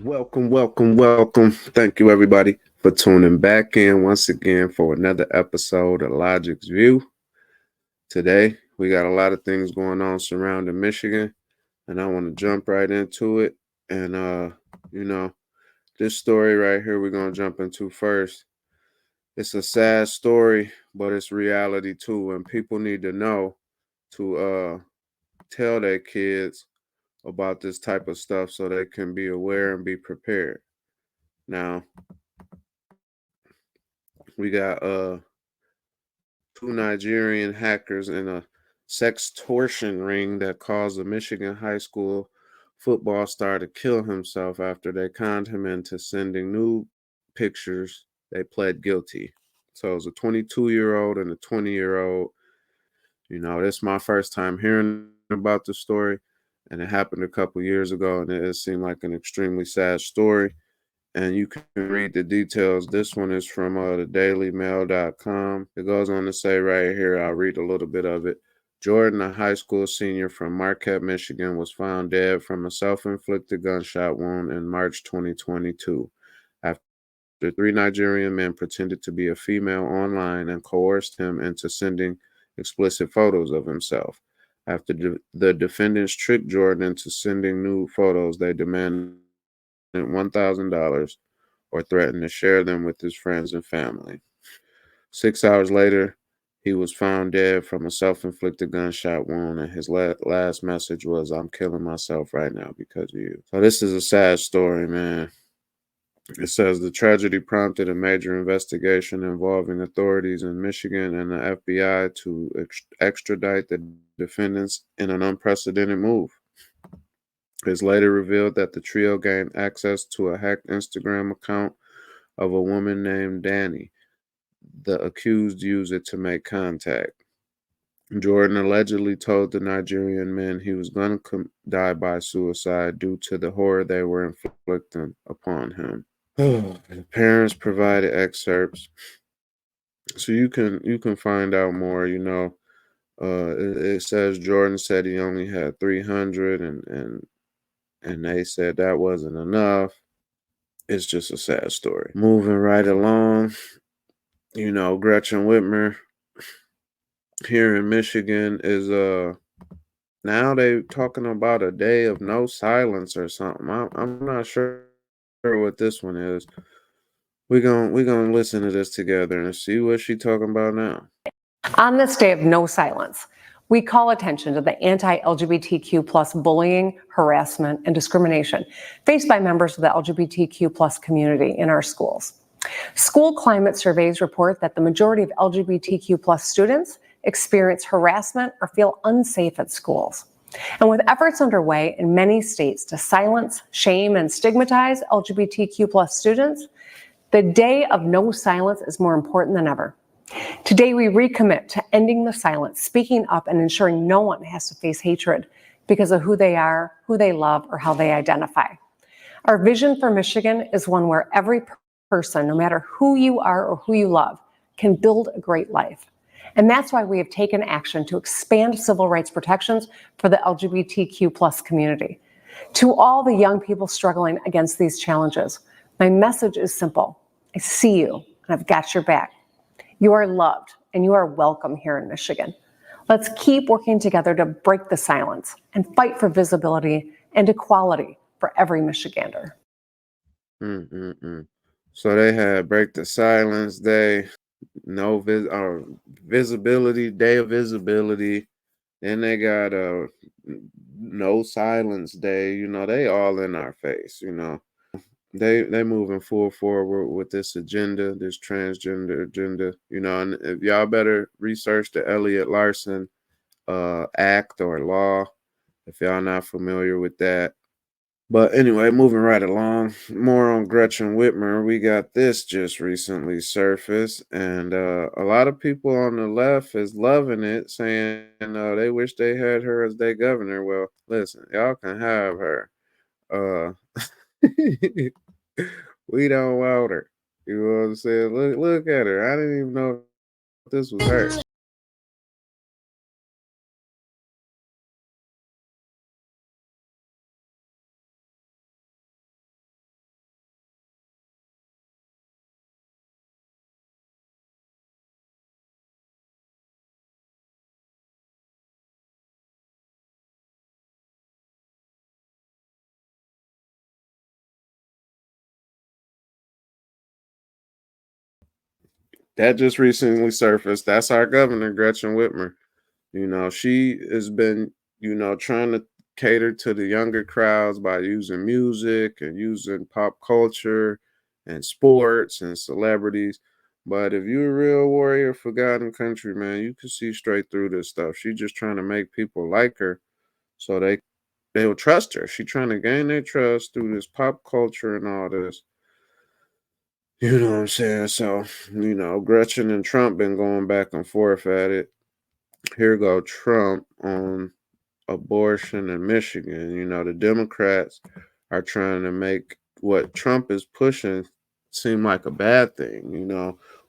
Welcome. Thank you, everybody, for tuning back in once again for another episode of Logik's View. Today, we got a lot of things going on surrounding Michigan, and I want to jump right into it. And, this story right here, we're going to jump into first. It's a sad story, but it's reality too, and people need to know to tell their kids about this type of stuff so they can be aware and be prepared. Now, we got two Nigerian hackers in a sextortion ring that caused a Michigan high school football star to kill himself after they conned him into sending nude pictures. They pled guilty. So it was a 22-year-old and a 20-year-old. This is my first time hearing about the story, and it happened a couple years ago, and it seemed like an extremely sad story. And you can read the details. This one is from thedailymail.com. It goes on to say right here, I'll read a little bit of it. Jordan, a high school senior from Marquette, Michigan, was found dead from a self-inflicted gunshot wound in March 2022 after three Nigerian men pretended to be a female online and coerced him into sending explicit photos of himself. After the defendants tricked Jordan into sending nude photos, they demanded $1,000 or threatened to share them with his friends and family. 6 hours later, he was found dead from a self-inflicted gunshot wound, and his last message was, "I'm killing myself right now because of you." So this is a sad story, man. It says the tragedy prompted a major investigation involving authorities in Michigan and the FBI to extradite the defendants in an unprecedented move. It's later revealed that the trio gained access to a hacked Instagram account of a woman named Danny. The accused used it to make contact. Jordan allegedly told the Nigerian men he was going to die by suicide due to the horror they were inflicting upon him. The parents provided excerpts, so you can find out more. It says Jordan said he only had 300, and they said that wasn't enough. It's just a sad story. Moving right along, Gretchen Whitmer here in Michigan is now they talking about a day of no silence or something. I'm not sure what this one is. We gonna listen to this together and see what she talking about now. On this day of no silence, we call attention to the anti-LGBTQ plus bullying, harassment, and discrimination faced by members of the LGBTQ plus community in our schools. School climate surveys report that the majority of LGBTQ plus students experience harassment or feel unsafe at schools. And with efforts underway in many states to silence, shame, and stigmatize LGBTQ plus students, the day of no silence is more important than ever. Today, we recommit to ending the silence, speaking up, and ensuring no one has to face hatred because of who they are, who they love, or how they identify. Our vision for Michigan is one where every person, no matter who you are or who you love, can build a great life. And that's why we have taken action to expand civil rights protections for the LGBTQ plus community. To all the young people struggling against these challenges, my message is simple. I see you, and I've got your back. You are loved, and you are welcome here in Michigan. Let's keep working together to break the silence and fight for visibility and equality for every Michigander. So they had Break the Silence Day, no visibility, Day of Visibility. Then they got No Silence Day. They all in our face. They moving full forward with this agenda, this transgender agenda. And if y'all better research the Elliot Larson act or law if y'all not familiar with that. But anyway, moving right along, more on Gretchen Whitmer. We got this just recently surfaced, and a lot of people on the left is loving it, saying they wish they had her as their governor. Well, listen, y'all can have her. We don't want her. You know what I'm saying? Look at her. I didn't even know if this was her. that just recently surfaced. That's our governor, Gretchen Whitmer. She has been, trying to cater to the younger crowds by using music and using pop culture and sports and celebrities. But if you're a real warrior for God and country, man, you can see straight through this stuff. She's just trying to make people like her so they'll trust her. She's trying to gain their trust through this pop culture and all this. You know what I'm saying? So, Gretchen and Trump been going back and forth at it. Here go Trump on abortion in Michigan. The Democrats are trying to make what Trump is pushing seem like a bad thing,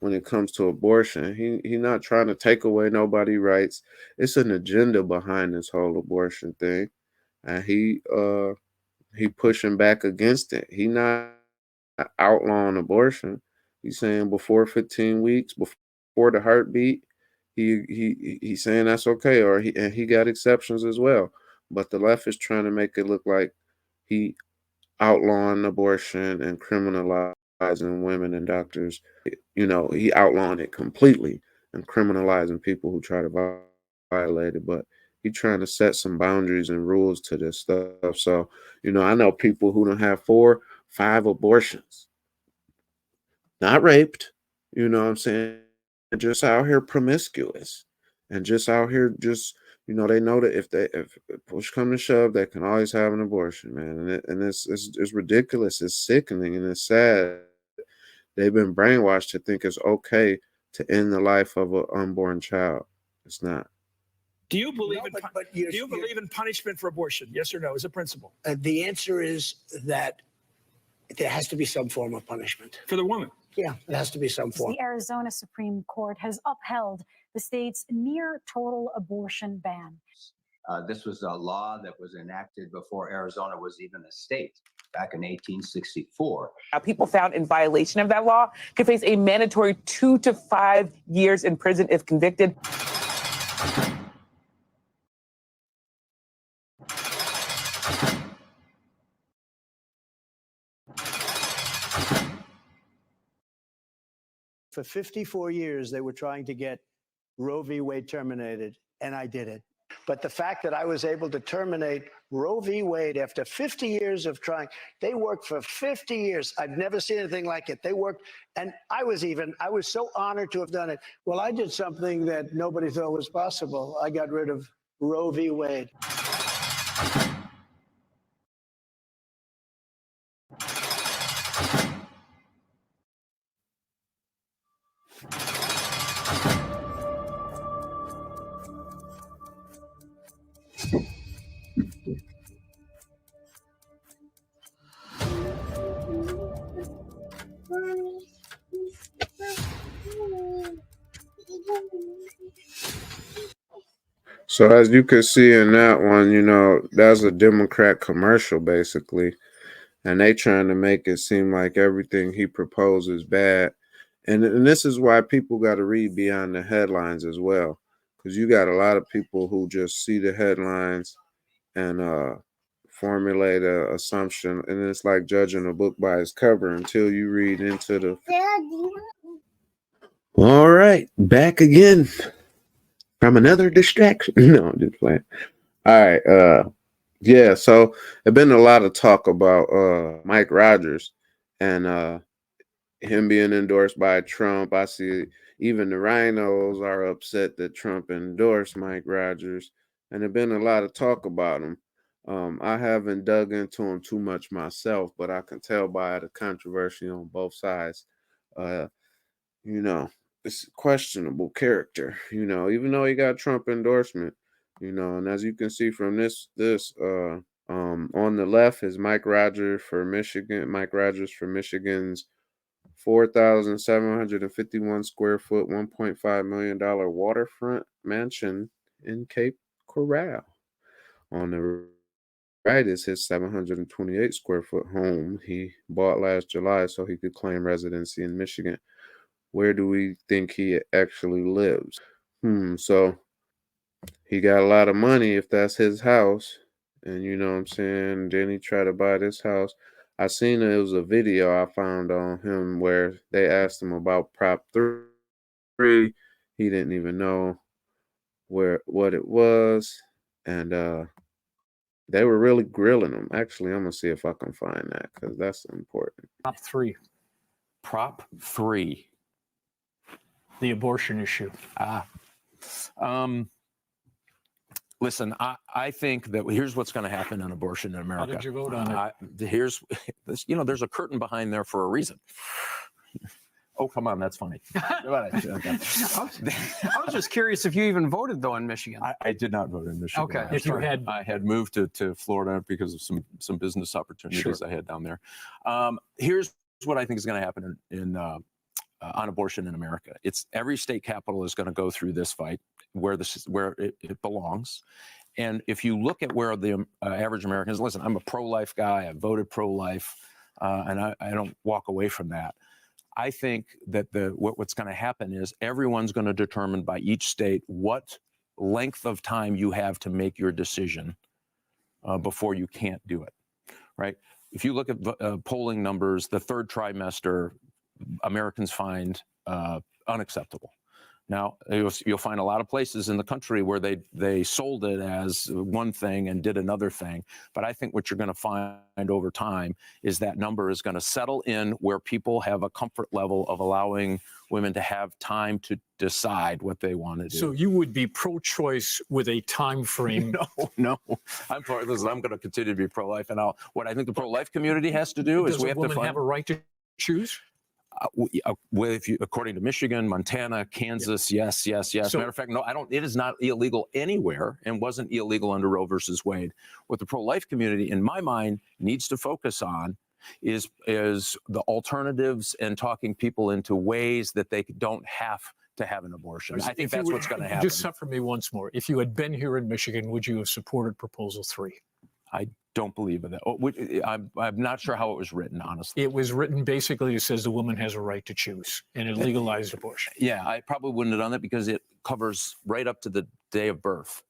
when it comes to abortion. He not trying to take away nobody's rights. It's an agenda behind this whole abortion thing. And he pushing back against it. He not outlawing abortion. He's saying before 15 weeks, before the heartbeat, he's saying that's okay, and he got exceptions as well. But the left is trying to make it look like he outlawing abortion and criminalizing women and doctors. He outlawing it completely and criminalizing people who try to violate it. But he's trying to set some boundaries and rules to this stuff. So, I know people who don't have 4, 5 abortions, not raped, you know what I'm saying? Just out here promiscuous and just out here they know that if push come to shove, they can always have an abortion, man. And it's ridiculous, it's sickening, and it's sad. They've been brainwashed to think it's okay to end the life of an unborn child. It's not. Do you believe in punishment for abortion? Yes or no, as a principle? The answer is that there has to be some form of punishment. For the woman? Yeah, it has to be some form. The Arizona Supreme Court has upheld the state's near total abortion ban. This was a law that was enacted before Arizona was even a state, back in 1864. People found in violation of that law could face a mandatory 2 to 5 years in prison if convicted. For 54 years, they were trying to get Roe v. Wade terminated, and I did it. But the fact that I was able to terminate Roe v. Wade after 50 years of trying, they worked for 50 years. I've never seen anything like it. They worked, and I was so honored to have done it. Well, I did something that nobody thought was possible. I got rid of Roe v. Wade. So as you can see in that one, that's a Democrat commercial basically. And they trying to make it seem like everything he proposes is bad. And this is why people got to read beyond the headlines as well. Because you got a lot of people who just see the headlines and formulate an assumption. And it's like judging a book by its cover until you read into the... All right, back again from another distraction. No, I'm just playing. All right, yeah, so there's been a lot of talk about Mike Rogers and him being endorsed by Trump. I see even the rhinos are upset that Trump endorsed Mike Rogers, and there's been a lot of talk about him. I haven't dug into him too much myself, but I can tell by the controversy on both sides. It's a questionable character, even though he got Trump endorsement, and as you can see from this on the left is Mike Rogers for Michigan's 4,751 square foot, $1.5 million waterfront mansion in Cape Coral. On the right is his 728 square foot home he bought last July so he could claim residency in Michigan. Where do we think he actually lives? So he got a lot of money if that's his house. And you know what I'm saying? Then he tried to buy this house. I seen it was a video I found on him where they asked him about Prop 3 free. He didn't even know what it was, and they were really grilling him. Actually, I'm gonna see if I can find that because that's important. Top three, Prop 3. the abortion issue. Listen, I think that here's what's going to happen in abortion in America. How did you vote on it? Here's this, there's a curtain behind there for a reason. Oh, come on, that's funny. I was just curious if you even voted though in Michigan. I did not vote in Michigan. Okay. If you had, I had moved to Florida because of some business opportunities I had down there. Here's what I think is going to happen on abortion in America. It's every state capital is going to go through this fight where it belongs. And if you look at where the average Americans, listen, I'm a pro-life guy. I voted pro-life, and I don't walk away from that. I think that what's going to happen is everyone's going to determine by each state what length of time you have to make your decision before you can't do it, right? If you look at polling numbers, the third trimester, Americans find unacceptable. Now, you'll find a lot of places in the country where they sold it as one thing and did another thing. But I think what you're going to find over time is that number is going to settle in where people have a comfort level of allowing women to have time to decide what they want to do. so you would be pro-choice with a time frame? No. I'm going to continue to be pro-life. And what I think the pro-life community has to do is we have to have a right to choose? According to Michigan, Montana, Kansas, yes. Matter of fact, no, it is not illegal anywhere and wasn't illegal under Roe versus Wade. What the pro-life community, in my mind, needs to focus on is the alternatives and talking people into ways that they don't have to have an abortion. I think that's what's going to happen. Just suffer me once more. If you had been here in Michigan, would you have supported Proposal 3? I don't believe in that. I'm not sure how it was written, honestly. It was written basically, it says the woman has a right to choose, and it legalized abortion. Yeah, I probably wouldn't have done that because it covers right up to the day of birth.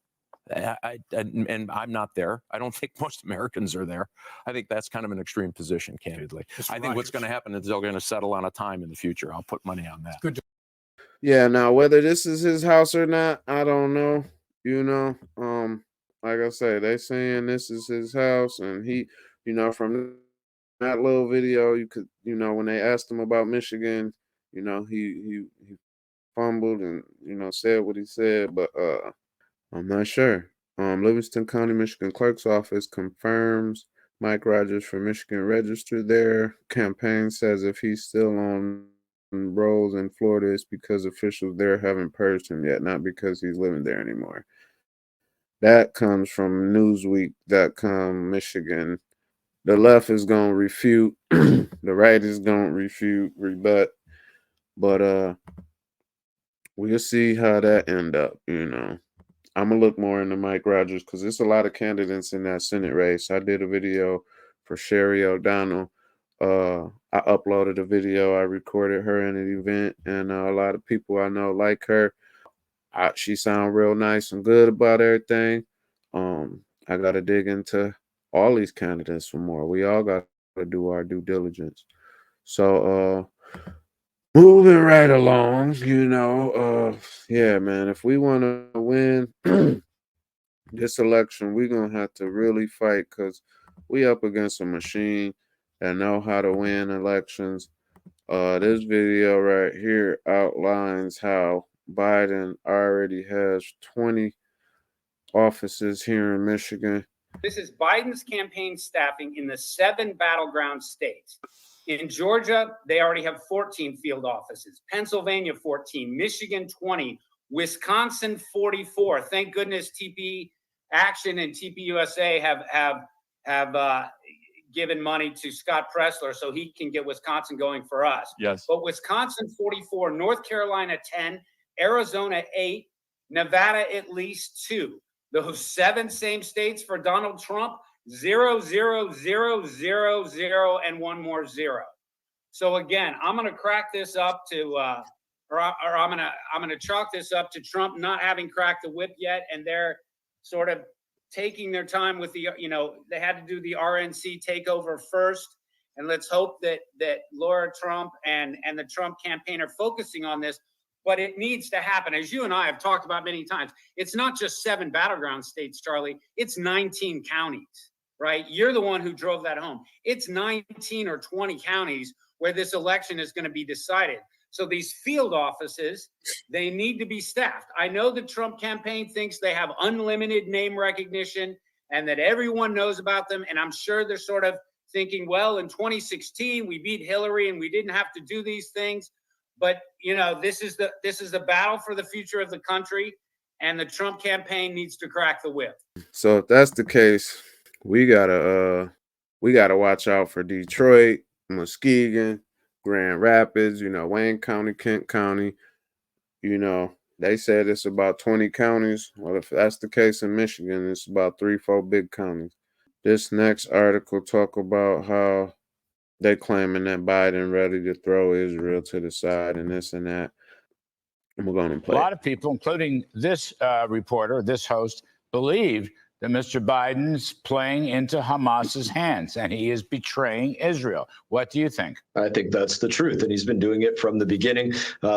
And I'm not there. I don't think most Americans are there. I think that's kind of an extreme position, candidly. I think what's going to happen is they're going to settle on a time in the future. I'll put money on that. Good. Yeah, now whether this is his house or not, I don't know. Like I say, they saying this is his house, and he, from that little video, you could, when they asked him about Michigan, he fumbled and said what he said, but I'm not sure. Livingston County, Michigan Clerk's Office confirms Mike Rogers for Michigan registered there. Campaign says if he's still on rolls in Florida, it's because officials there haven't purged him yet, not because he's living there anymore. That comes from Newsweek.com, Michigan. The left is going to refute. The right is going to rebut. But we'll see how that end up, I'm going to look more into Mike Rogers because there's a lot of candidates in that Senate race. I did a video for Sherry O'Donnell. I uploaded a video. I recorded her in an event, and a lot of people I know like her. She sound real nice and good about everything. I got to dig into all these candidates for more. We all got to do our due diligence. So, moving right along, yeah, man, if we want to win this election, we're going to have to really fight because we up against a machine that know how to win elections. This video right here outlines how Biden already has 20 offices here in Michigan. This is Biden's campaign staffing in the 7 battleground states. In Georgia, they already have 14 field offices. Pennsylvania, 14. Michigan, 20. Wisconsin, 44. Thank goodness TP Action and TP USA have given money to Scott Pressler so he can get Wisconsin going for us. Yes. But Wisconsin, 44. North Carolina, 10. Arizona, 8. Nevada, at least 2. Those 7 same states for Donald Trump, 0, 0, 0, 0, 0, and 1 more 0. So again, I'm going to crack this up to, or I'm going to chalk this up to Trump not having cracked the whip yet, and they're sort of taking their time with the, they had to do the RNC takeover first, and let's hope that Laura Trump and the Trump campaign are focusing on this. but it needs to happen. As you and I have talked about many times, it's not just 7 battleground states, Charlie. It's 19 counties, right? You're the one who drove that home. It's 19 or 20 counties where this election is going to be decided. So these field offices, they need to be staffed. I know the Trump campaign thinks they have unlimited name recognition and that everyone knows about them. And I'm sure they're sort of thinking, well, in 2016, we beat Hillary and we didn't have to do these things. But, you know, this is the battle for the future of the country, and the Trump campaign needs to crack the whip. So if that's the case, we gotta watch out for Detroit, Muskegon, Grand Rapids, you know, Wayne County, Kent County. You know, they said it's about 20 counties. Well, if that's the case in Michigan, it's about 3-4 big counties. This next article talk about how they claiming that Biden ready to throw Israel to the side and this and that. And we're going to play. A lot of people, including this reporter, this host, believe that Mr. Biden's playing into Hamas's hands and he is betraying Israel. What do you think? I think that's the truth. And he's been doing it from the beginning,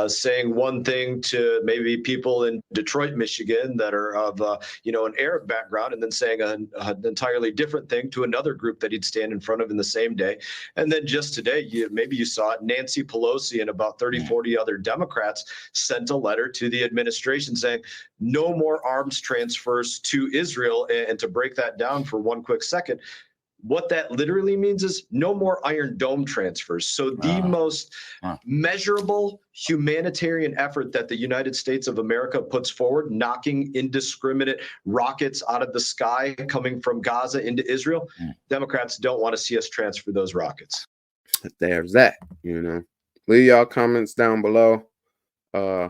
saying one thing to maybe people in Detroit, Michigan that are of, an Arab background, and then saying an entirely different thing to another group that he'd stand in front of in the same day. And then just today, maybe you saw it, Nancy Pelosi and about 30, 40 other Democrats sent a letter to the administration saying no more arms transfers to Israel. And to break that down for one quick second, what that literally means is no more Iron Dome transfers. So the most measurable humanitarian effort that the United States of America puts forward, knocking indiscriminate rockets out of the sky coming from Gaza into Israel, Democrats don't want to see us transfer those rockets. There's that, you know. Leave y'all comments down below. I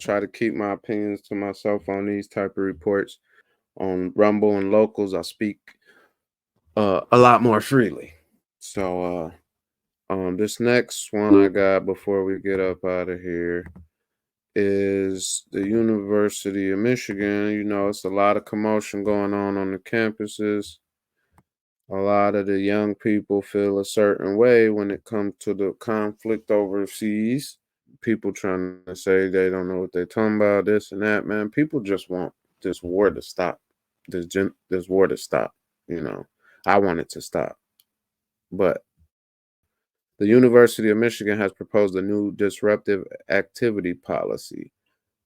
try to keep my opinions to myself on these type of reports. On Rumble and Locals, I speak a lot more freely. So this next one I got before we get up out of here is the University of Michigan. You know, it's a lot of commotion going on the campuses. A lot of the young people feel a certain way when it comes to the conflict overseas. People trying to say they don't know what they're talking about, this and that, man. People just want this war to stop. This war to stop, you know. I want it to stop. But the University of Michigan has proposed a new disruptive activity policy,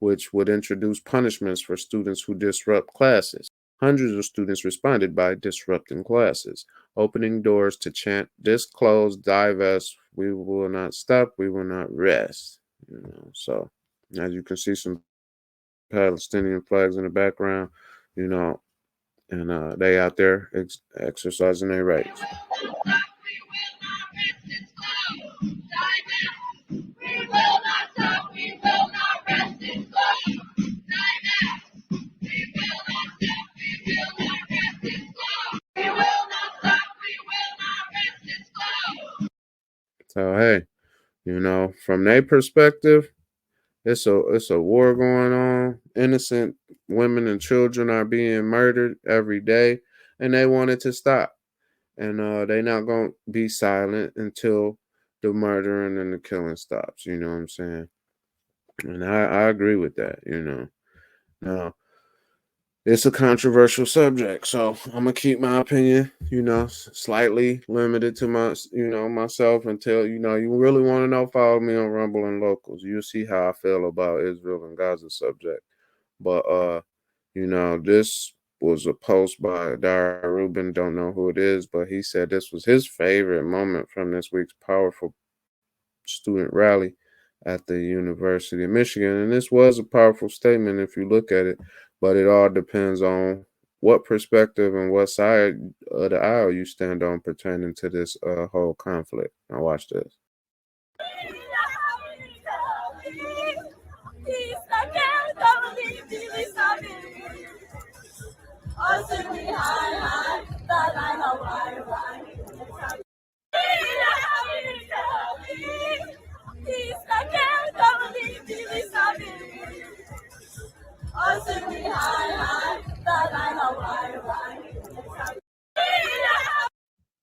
which would introduce punishments for students who disrupt classes. Hundreds of students responded by disrupting classes, opening doors to chant, disclose, divest, we will not stop, we will not rest. You know, so as you can see, some Palestinian flags in the background, you know, and they out there exercising their rights. So hey, you know, from their perspective, it's a war going on. Innocent women and children are being murdered every day, and they want it to stop. And they not gonna be silent until the murdering and the killing stops. You know what I'm saying? And I agree with that. You know, now it's a controversial subject, so I'm gonna keep my opinion, you know, slightly limited to myself until, you know, you really want to know, follow me on Rumble and Locals. You'll see how I feel about Israel and Gaza subject. But you know, this was a post by Dara Rubin, don't know who it is, but he said this was his favorite moment from this week's powerful student rally at the University of Michigan. And this was a powerful statement if you look at it. But it all depends on what perspective and what side of the aisle you stand on pertaining to this whole conflict. Now watch this.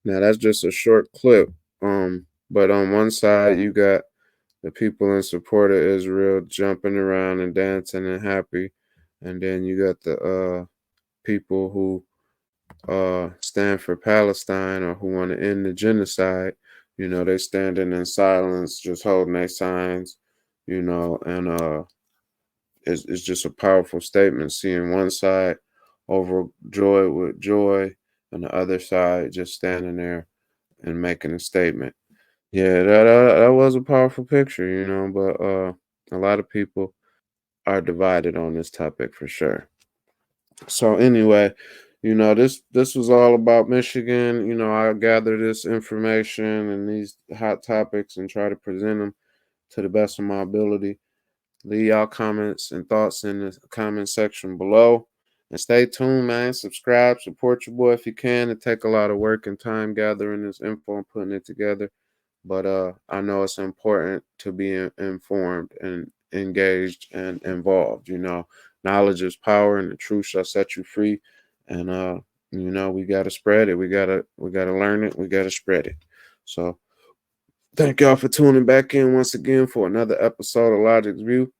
Now that's just a short clip. But on one side you got the people in support of Israel jumping around and dancing and happy. And then you got the people who stand for Palestine or who want to end the genocide. You know, they standing in silence, just holding their signs, you know, and it's just a powerful statement seeing one side overjoyed with joy and the other side just standing there and making a statement. Yeah, that was a powerful picture, you know, but a lot of people are divided on this topic for sure. So anyway, you know, this was all about Michigan. You know, I gather this information and these hot topics and try to present them to the best of my ability. Leave y'all comments and thoughts in the comment section below. And stay tuned, man. Subscribe, support your boy if you can. It take a lot of work and time gathering this info and putting it together. But I know it's important to be informed and engaged and involved. You know, knowledge is power, and the truth shall set you free. And you know, we gotta spread it. We gotta learn it. We gotta spread it. So thank y'all for tuning back in once again for another episode of Logik's View.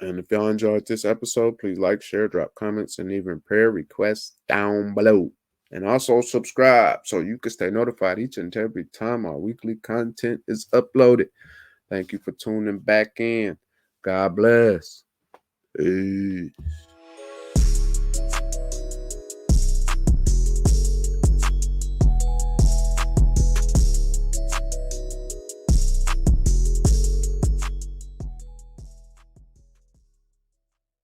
And if y'all enjoyed this episode, please like, share, drop comments, and even prayer requests down below. And also subscribe so you can stay notified each and every time our weekly content is uploaded. Thank you for tuning back in. God bless. Peace.